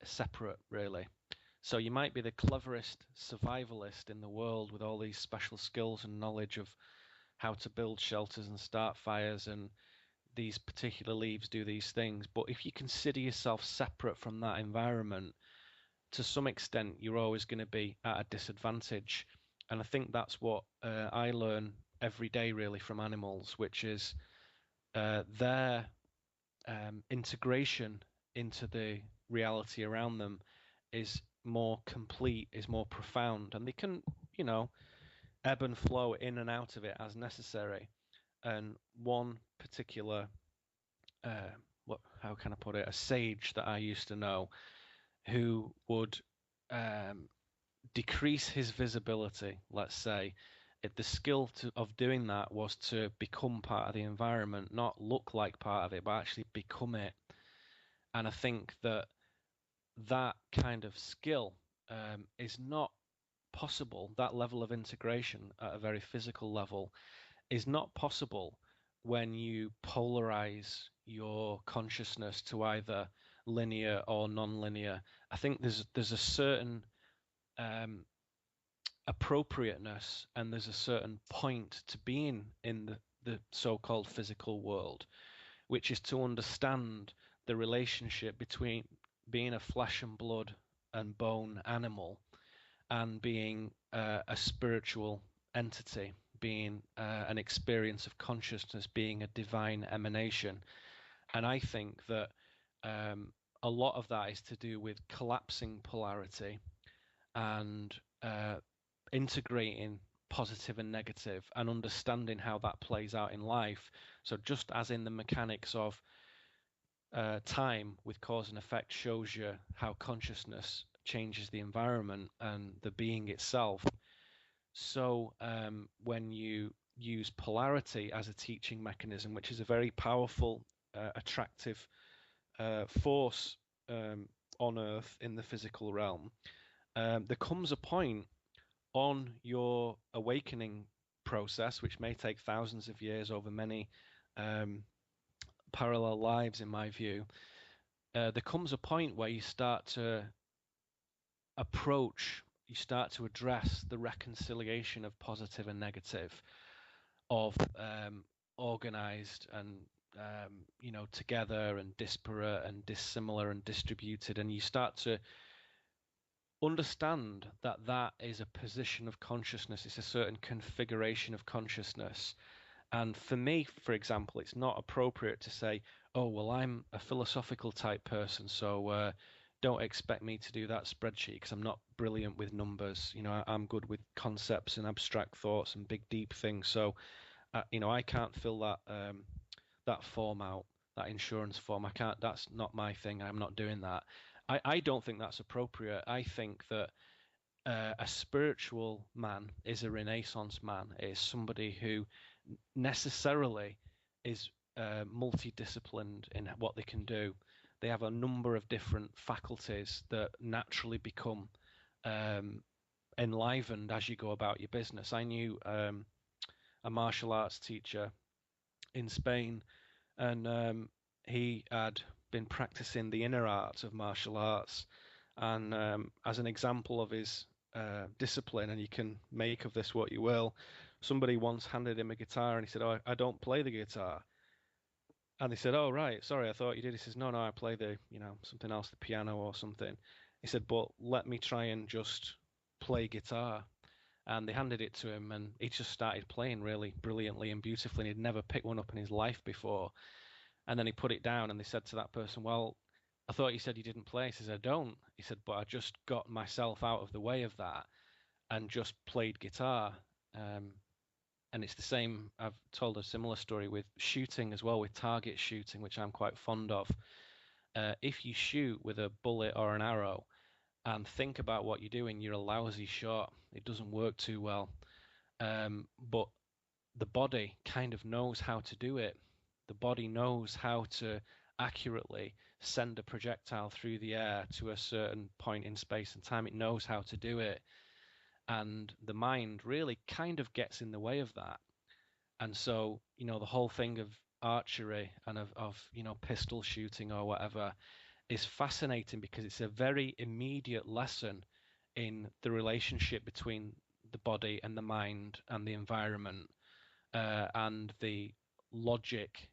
separate, really. So you might be the cleverest survivalist in the world with all these special skills and knowledge of how to build shelters and start fires, and these particular leaves do these things. But if you consider yourself separate from that environment, to some extent, you're always going to be at a disadvantage. And I think that's what I learn every day, really, from animals, which is their integration into the reality around them is more complete, is more profound, and they can, you know, ebb and flow in and out of it as necessary. And one particular, how can I put it, a sage that I used to know who would um, decrease his visibility, let's say, the skill of doing that was to become part of the environment, not look like part of it, but actually become it. And I think that that kind of skill is not possible. That level of integration at a very physical level is not possible when you polarize your consciousness to either linear or non-linear. I think there's a certain um, appropriateness and there's a certain point to being in the so-called physical world, which is to understand the relationship between being a flesh and blood and bone animal and being a spiritual entity, being an experience of consciousness, being a divine emanation. And I think that a lot of that is to do with collapsing polarity and integrating positive and negative and understanding how that plays out in life. So just as in the mechanics of time with cause and effect shows you how consciousness changes the environment and the being itself. So when you use polarity as a teaching mechanism, which is a very powerful, attractive force on Earth in the physical realm, there comes a point on your awakening process, which may take thousands of years over many parallel lives, in my view. There comes a point where you start to you start to address the reconciliation of positive and negative, of organized and together and disparate and dissimilar and distributed, and you start to understand that that is a position of consciousness. It's a certain configuration of consciousness. And for me, for example, it's not appropriate to say, oh, well, I'm a philosophical type person, so don't expect me to do that spreadsheet because I'm not brilliant with numbers. I'm good with concepts and abstract thoughts and big, deep things. So, I can't fill that form out, that insurance form. I can't. That's not my thing. I'm not doing that. I don't think that's appropriate. I think that a spiritual man is a Renaissance man. It is somebody who necessarily is multidisciplined in what they can do. They have a number of different faculties that naturally become enlivened as you go about your business. I knew a martial arts teacher in Spain, and he had been practicing the inner art of martial arts. And as an example of his discipline, and you can make of this what you will, somebody once handed him a guitar and he said, "Oh, I don't play the guitar." And they said, "Oh, right, sorry, I thought you did." He says, "No, no, I play something else, the piano or something." He said, "But let me try and just play guitar." And they handed it to him, and he just started playing really brilliantly and beautifully. And he'd never picked one up in his life before. And then he put it down, and they said to that person, "Well, I thought you said you didn't play." He says, "I don't." He said, "But I just got myself out of the way of that and just played guitar." And it's the same. I've told a similar story with shooting as well, with target shooting, which I'm quite fond of. If you shoot with a bullet or an arrow and think about what you're doing, you're a lousy shot. It doesn't work too well. But the body kind of knows how to do it. The body knows how to accurately send a projectile through the air to a certain point in space and time. It knows how to do it. And the mind really kind of gets in the way of that. And so, the whole thing of archery and of pistol shooting or whatever is fascinating because it's a very immediate lesson in the relationship between the body and the mind and the environment, and the logic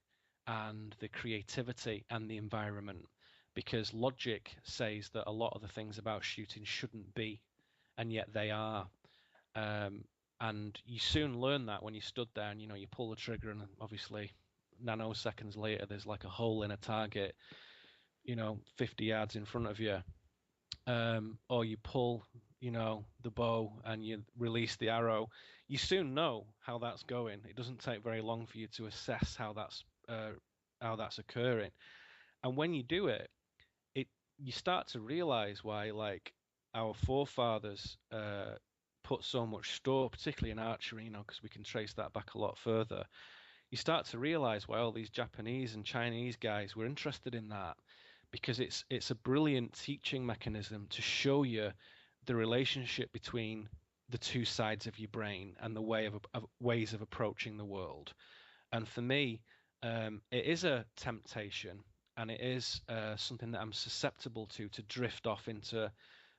and the creativity and the environment. Because logic says that a lot of the things about shooting shouldn't be, and yet they are. Um, and you soon learn that when you stood there and you pull the trigger, and obviously nanoseconds later there's like a hole in a target 50 yards in front of you. Or you pull the bow and you release the arrow. You soon know how that's going. It doesn't take very long for you to assess how that's occurring. And when you do it, you start to realize why, like, our forefathers put so much store, particularly in archery, because we can trace that back a lot further. You start to realize why all these Japanese and Chinese guys were interested in that, because it's a brilliant teaching mechanism to show you the relationship between the two sides of your brain and the ways of approaching the world. And for me, it is a temptation, and it is something that I'm susceptible to drift off into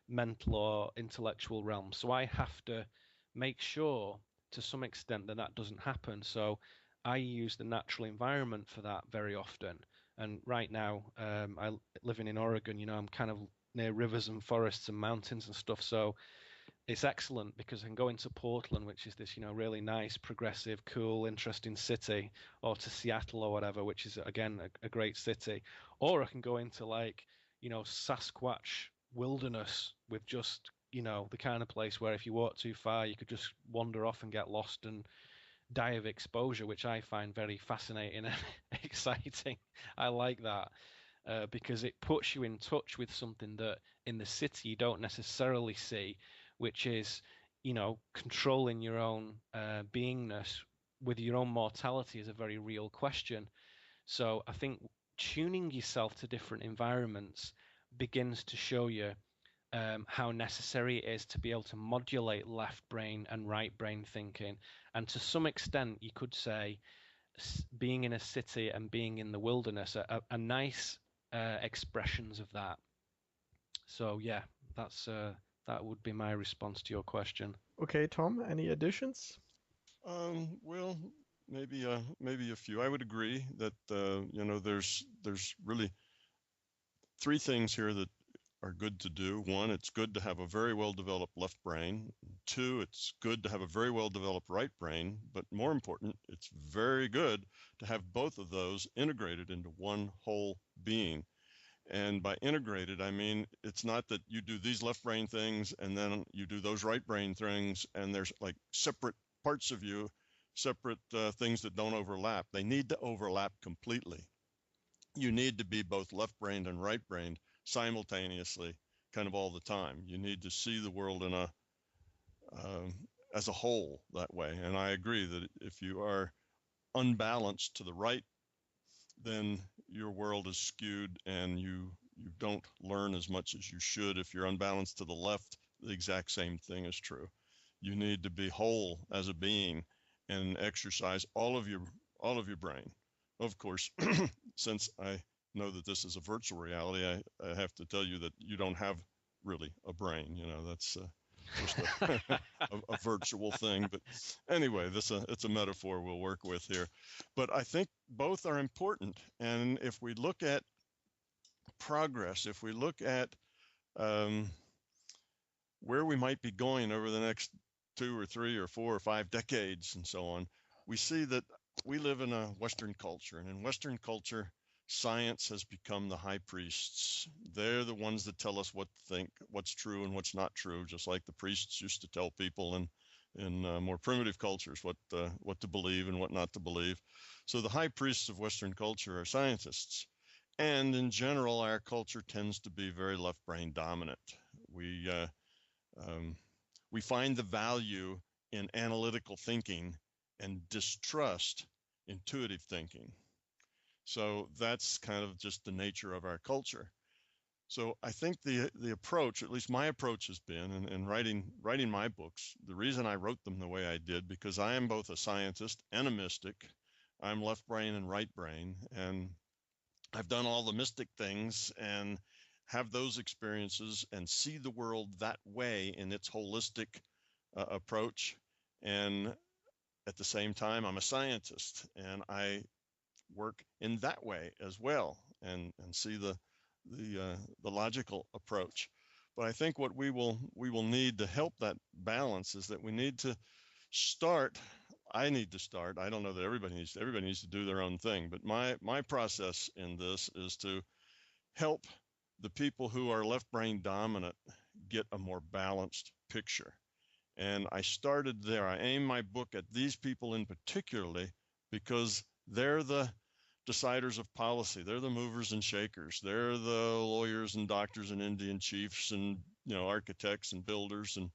mental or intellectual realms. So I have to make sure to some extent that that doesn't happen. So I use the natural environment for that very often. And right now, I living in Oregon, I'm kind of near rivers and forests and mountains and stuff. So it's excellent because I can go into Portland, which is this, really nice, progressive, cool, interesting city, or to Seattle or whatever, which is again a great city, or I can go into like, Sasquatch wilderness with just, the kind of place where if you walk too far, you could just wander off and get lost and die of exposure, which I find very fascinating and exciting. I like that. Because it puts you in touch with something that in the city you don't necessarily see, which is, controlling your own beingness with your own mortality is a very real question. So I think tuning yourself to different environments begins to show you how necessary it is to be able to modulate left brain and right brain thinking. And to some extent, you could say being in a city and being in the wilderness are nice expressions of that. So yeah, that would be my response to your question. Okay, Tom, any additions? Well, maybe a few. I would agree that there's really three things here that are good to do. One, it's good to have a very well developed left brain. Two, it's good to have a very well developed right brain. But more important, it's very good to have both of those integrated into one whole being. And by integrated, I mean, it's not that you do these left brain things and then you do those right brain things and there's like separate parts of you, separate things that don't overlap. They need to overlap completely. You need to be both left-brained and right-brained simultaneously, kind of all the time. You need to see the world in as a whole that way. And I agree that if you are unbalanced to the right, then your world is skewed and you don't learn as much as you should. If you're unbalanced to the left, the exact same thing is true. You need to be whole as a being and exercise all of your brain. Of course, since I know that this is a virtual reality, I have to tell you that you don't have really a brain. That's just a virtual thing. But anyway, it's a metaphor we'll work with here. But I think both are important. And if we look at progress, if we look at where we might be going over the next 2 or 3 or 4 or 5 decades and so on, we see that we live in a Western culture, and in Western culture, science has become the high priests. They're the ones that tell us what to think, what's true and what's not true, just like the priests used to tell people in more primitive cultures what to believe and what not to believe. So the high priests of Western culture are scientists. And in general, our culture tends to be very left brain dominant. We find the value in analytical thinking and distrust intuitive thinking. So that's kind of just the nature of our culture. So I think the approach, at least my approach has been in writing my books, the reason I wrote them the way I did, because I am both a scientist and a mystic. I'm left brain and right brain. And I've done all the mystic things and have those experiences and see the world that way in its holistic approach. And at the same time, I'm a scientist and I work in that way as well, and see the logical approach. But I think what we will need to help that balance is that we need to start. I need to start. I don't know that everybody needs to do their own thing, but my process in this is to help the people who are left brain dominant get a more balanced picture. And I started there. I aimed my book at these people in particularly because they're the deciders of policy. They're the movers and shakers. They're the lawyers and doctors and Indian chiefs and architects and builders and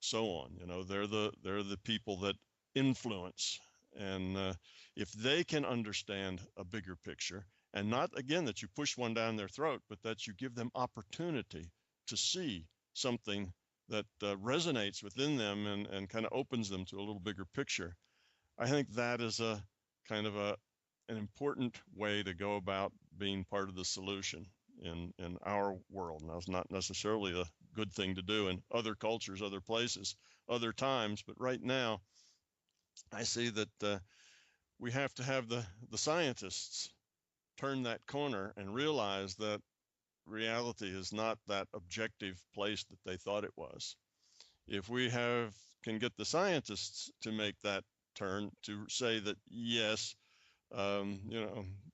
so on. They're the people that influence. And if they can understand a bigger picture, and not again that you push one down their throat, but that you give them opportunity to see something that resonates within them and kind of opens them to a little bigger picture. I think that is a kind of an important way to go about being part of the solution in our world. Now, it's not necessarily a good thing to do in other cultures, other places, other times, but right now, I see that we have to have the scientists turn that corner and realize that reality is not that objective place that they thought it was. If we can get the scientists to make that turn to say that yes,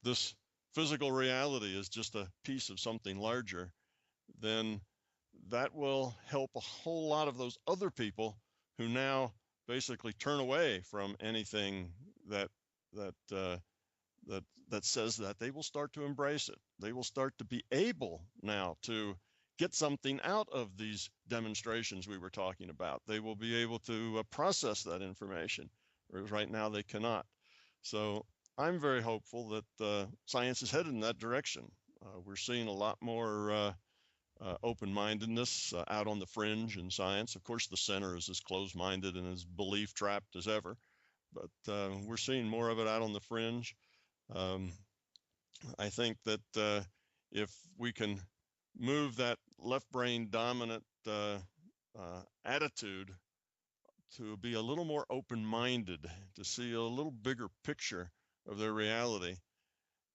this physical reality is just a piece of something larger, then that will help a whole lot of those other people who now basically turn away from anything that that uh, that says that. They will start to embrace it. They will start to be able now to get something out of these demonstrations we were talking about. They will be able to process that information, whereas right now they cannot. So I'm very hopeful that science is headed in that direction. We're seeing a lot more open-mindedness out on the fringe in science. Of course, the center is as closed-minded and as belief-trapped as ever, but we're seeing more of it out on the fringe. Um, I think that if we can move that left brain dominant attitude to be a little more open-minded, to see a little bigger picture of their reality,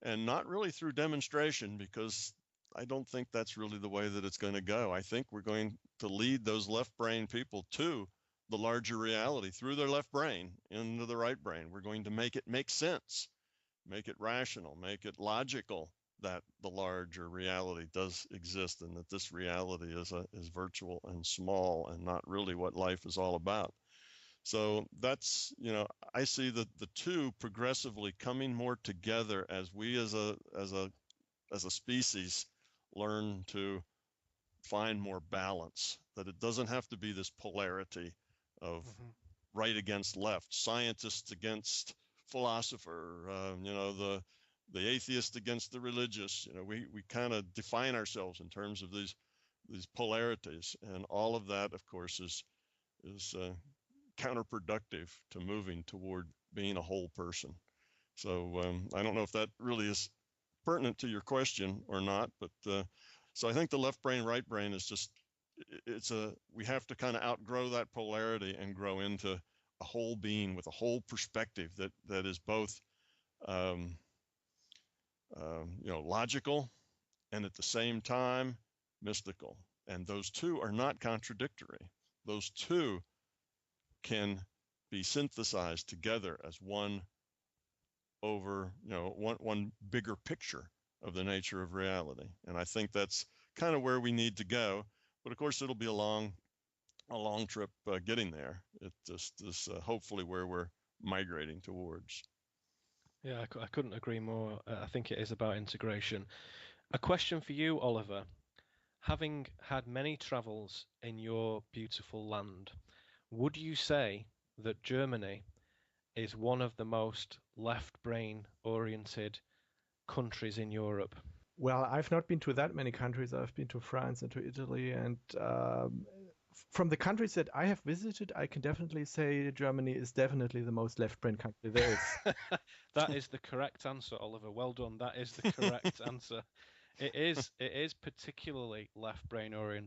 and not really through demonstration, because I don't think that's really the way that it's going to go. I think we're going to lead those left brain people to the larger reality through their left brain into the right brain. We're going to make it make sense, make it rational, make it logical that the larger reality does exist and that this reality is virtual and small and not really what life is all about. So that's, I see the two progressively coming more together as we as a species learn to find more balance, that it doesn't have to be this polarity of Hmm. right against left, scientists against philosopher, the atheist against the religious. We kind of define ourselves in terms of these polarities, and all of that, of course, is counterproductive to moving toward being a whole person. So I don't know if that really is pertinent to your question or not, but so I think the left brain, right brain is just, we have to kind of outgrow that polarity and grow into a whole being with a whole perspective that is both, um, logical and at the same time mystical. And those two are not contradictory. Those two can be synthesized together as one one bigger picture of the nature of reality. And I think that's kind of where we need to go. But of course, it'll be a long trip getting there. It just is hopefully where we're migrating towards. Yeah, I couldn't agree more. I think it is about integration. A question for you, Oliver. Having had many travels in your beautiful land, would you say that Germany is one of the most left brain oriented countries in Europe? Well, I've not been to that many countries. I've been to France and to Italy, and from the countries that I have visited, I can definitely say Germany is definitely the most left-brain country there is. That is the correct answer, Oliver. Well done. That is the correct answer. It is particularly left brain oriented.